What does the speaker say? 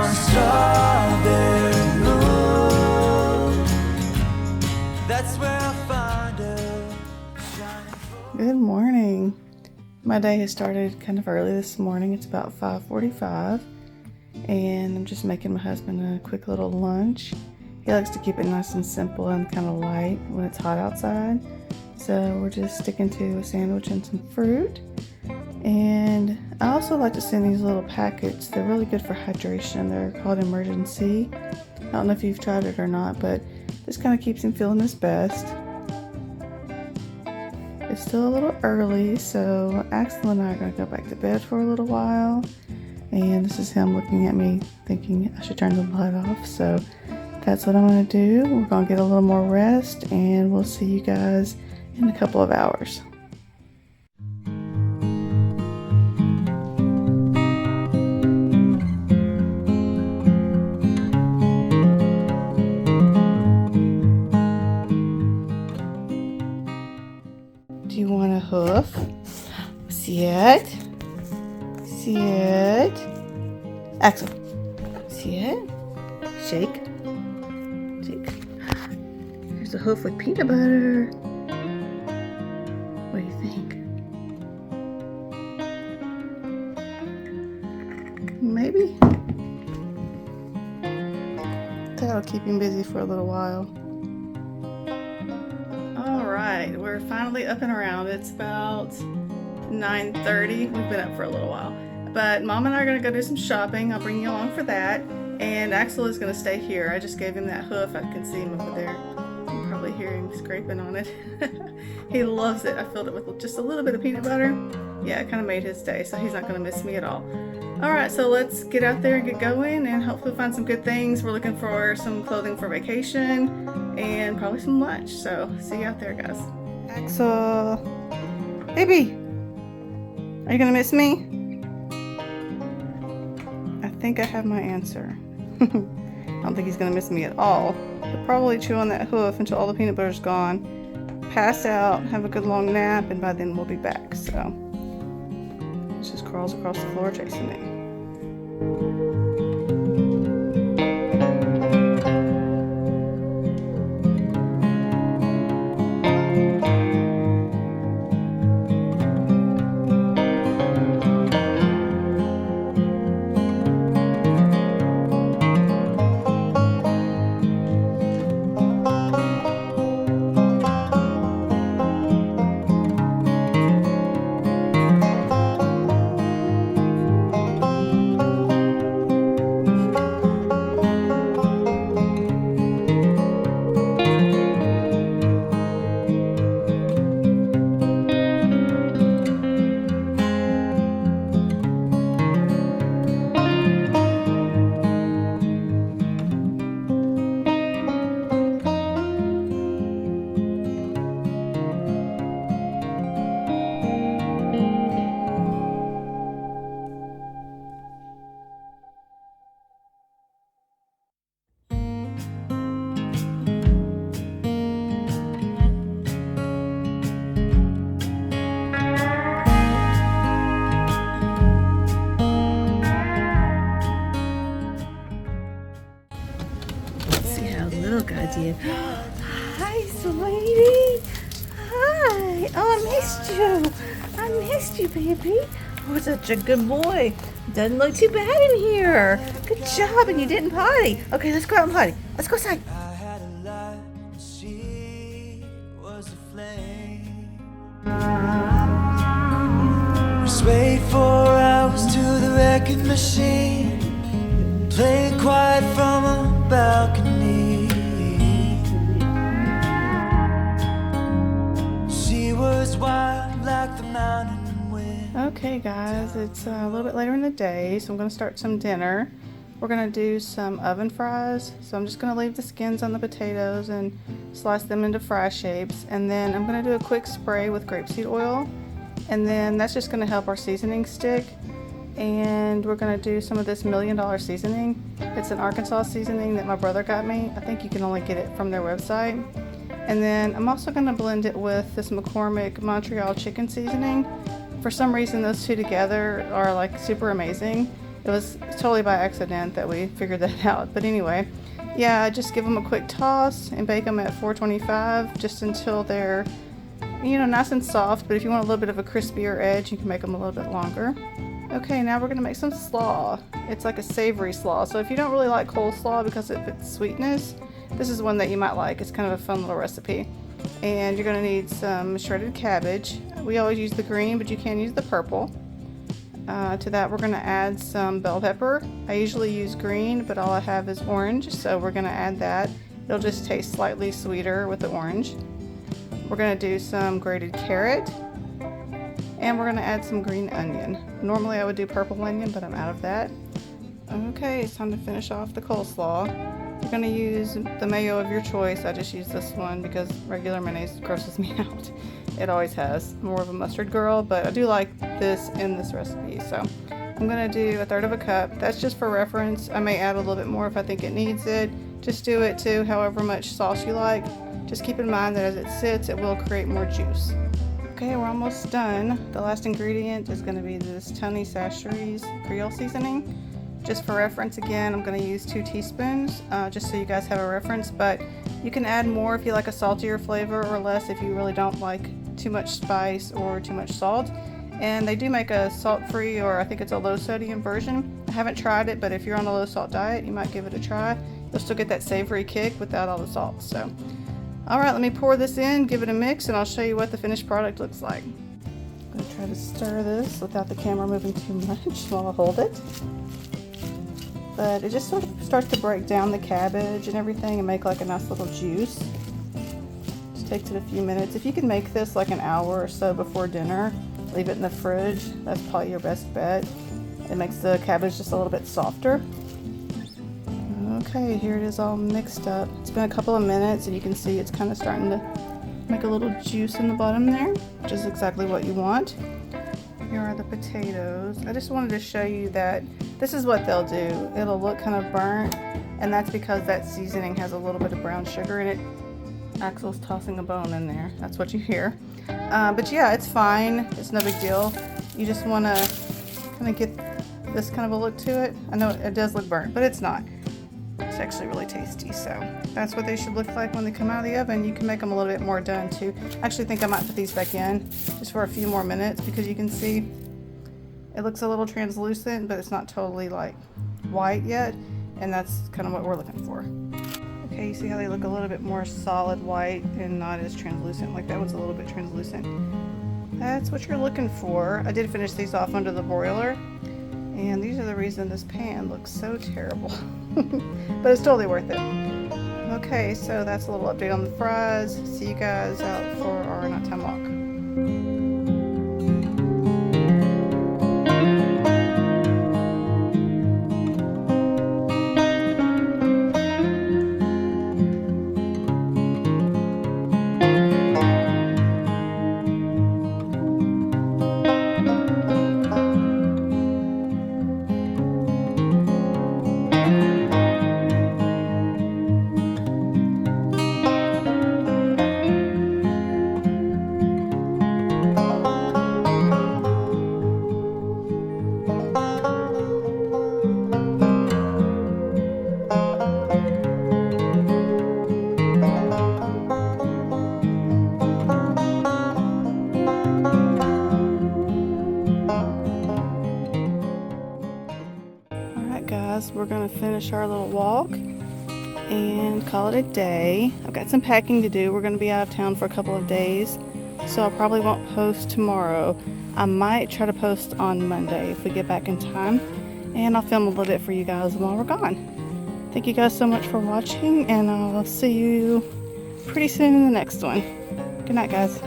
a strawberry moon. That's where I'll find her. Good morning. My day has started kind of early this morning. It's about 5:45 and I'm just making my husband a quick little lunch. He likes to keep it nice and simple and kind of light when it's hot outside. So we're just sticking to a sandwich and some fruit. And I also like to send these little packets. They're really good for hydration. They're called Emergency. I don't know if you've tried it or not, but this kind of keeps him feeling his best. It's still a little early, so Axel and I are going to go back to bed for a little while. And this is him looking at me thinking I should turn the light off. So that's what I'm going to do. We're going to get a little more rest and we'll see you guys in a couple of hours. Do you want a hoof? See it? See it? Axel, see it? Shake. Shake. Here's a hoof with peanut butter. What do you think? Maybe? That'll keep him busy for a little while. Alright, we're finally up and around. It's about 9:30. We've been up for a little while. But Mom and I are going to go do some shopping. I'll bring you along for that. And Axel is going to stay here. I just gave him that hoof. I can see him over there. You can probably hear him scraping on it. He loves it. I filled it with just a little bit of peanut butter. Yeah, it kind of made his day, so he's not going to miss me at all. Alright, so let's get out there and get going and hopefully find some good things. We're looking for some clothing for vacation and probably some lunch. So, see you out there, guys. Axel. Baby. Are you going to miss me? I think I have my answer. I don't think he's going to miss me at all. He'll probably chew on that hoof until all the peanut butter's gone. Pass out, have a good long nap, and by then we'll be back. So, he just crawls across the floor chasing me. Did. Hi, sweetie. Hi. Oh, I missed you. I missed you, baby. Oh, such a good boy. Doesn't look too bad in here. Good job, and you didn't potty. Okay, let's go out and potty. Let's go outside. I had a light, she was a flame. Swayed 4 hours to the wrecking machine, playing quiet from a balcony. She was wild like the mountain wind. Okay, guys, it's a little bit later in the day, so I'm going to start some dinner. We're going to do some oven fries, so I'm just going to leave the skins on the potatoes and slice them into fry shapes, and then I'm going to do a quick spray with grapeseed oil, and then that's just going to help our seasoning stick. And we're going to do some of this $1 Million seasoning. It's an Arkansas seasoning that my brother got me. I think you can only get it from their website. And then I'm also going to blend it with this McCormick Montreal chicken seasoning. For some reason those two together are like super amazing. It was totally by accident that we figured that out. But anyway, yeah, just give them a quick toss and bake them at 425 just until they're, you know, nice and soft. But if you want a little bit of a crispier edge, you can make them a little bit longer. Okay, now we're gonna make some slaw. It's like a savory slaw. So if you don't really like coleslaw because of its sweetness, this is one that you might like. It's kind of a fun little recipe. And you're gonna need some shredded cabbage. We always use the green, but you can use the purple. To that we're gonna add some bell pepper. I usually use green, but all I have is orange, so we're gonna add that. It'll just taste slightly sweeter with the orange. We're gonna do some grated carrot. And we're gonna add some green onion. Normally I would do purple onion, but I'm out of that. Okay, it's time to finish off the coleslaw. You're gonna use the mayo of your choice. I just use this one because regular mayonnaise grosses me out. It always has. I'm more of a mustard girl, but I do like this in this recipe. So I'm gonna do 1/3 cup. That's just for reference. I may add a little bit more if I think it needs it. Just do it to however much sauce you like. Just keep in mind that as it sits, it will create more juice. Okay, we're almost done. The last ingredient is going to be this Tony Chachere's Creole seasoning. Just for reference, again, I'm going to use 2 teaspoons, just so you guys have a reference, but you can add more if you like a saltier flavor or less if you really don't like too much spice or too much salt. And they do make a salt-free, or I think it's a low sodium version. I haven't tried it, but if you're on a low salt diet, you might give it a try. You'll still get that savory kick without all the salt. So. Alright, let me pour this in, give it a mix, and I'll show you what the finished product looks like. I'm going to try to stir this without the camera moving too much while I hold it. But it just sort of starts to break down the cabbage and everything and make like a nice little juice. Just takes it a few minutes. If you can make this like an hour or so before dinner, leave it in the fridge, that's probably your best bet. It makes the cabbage just a little bit softer. Okay, here it is all mixed up. It's been a couple of minutes and you can see it's kind of starting to make a little juice in the bottom there, which is exactly what you want. Here are the potatoes. I just wanted to show you that this is what they'll do. It'll look kind of burnt, and that's because that seasoning has a little bit of brown sugar in it. Axel's tossing a bone in there. That's what you hear. But yeah, it's fine. It's no big deal. You just want to kind of get this kind of a look to it. I know it does look burnt, but it's not. It's actually really tasty, so that's what they should look like when they come out of the oven. You can make them a little bit more done too. I actually think I might put these back in just for a few more minutes because you can see it looks a little translucent, but it's not totally like white yet, and that's kind of what we're looking for. Okay, you see how they look a little bit more solid white and not as translucent. Like that one's a little bit translucent. That's what you're looking for. I did finish these off under the broiler, and these are the reason this pan looks so terrible. But it's totally worth it. Okay, so that's a little update on the fries. See you guys out for our nighttime walk. We're gonna finish our little walk and call it a day. I've got some packing to do. We're gonna be out of town for a couple of days, so I probably won't post tomorrow. I might try to post on Monday if we get back in time, and I'll film a little bit for you guys while we're gone. Thank you guys so much for watching, and I'll see you pretty soon in the next one. Good night, guys.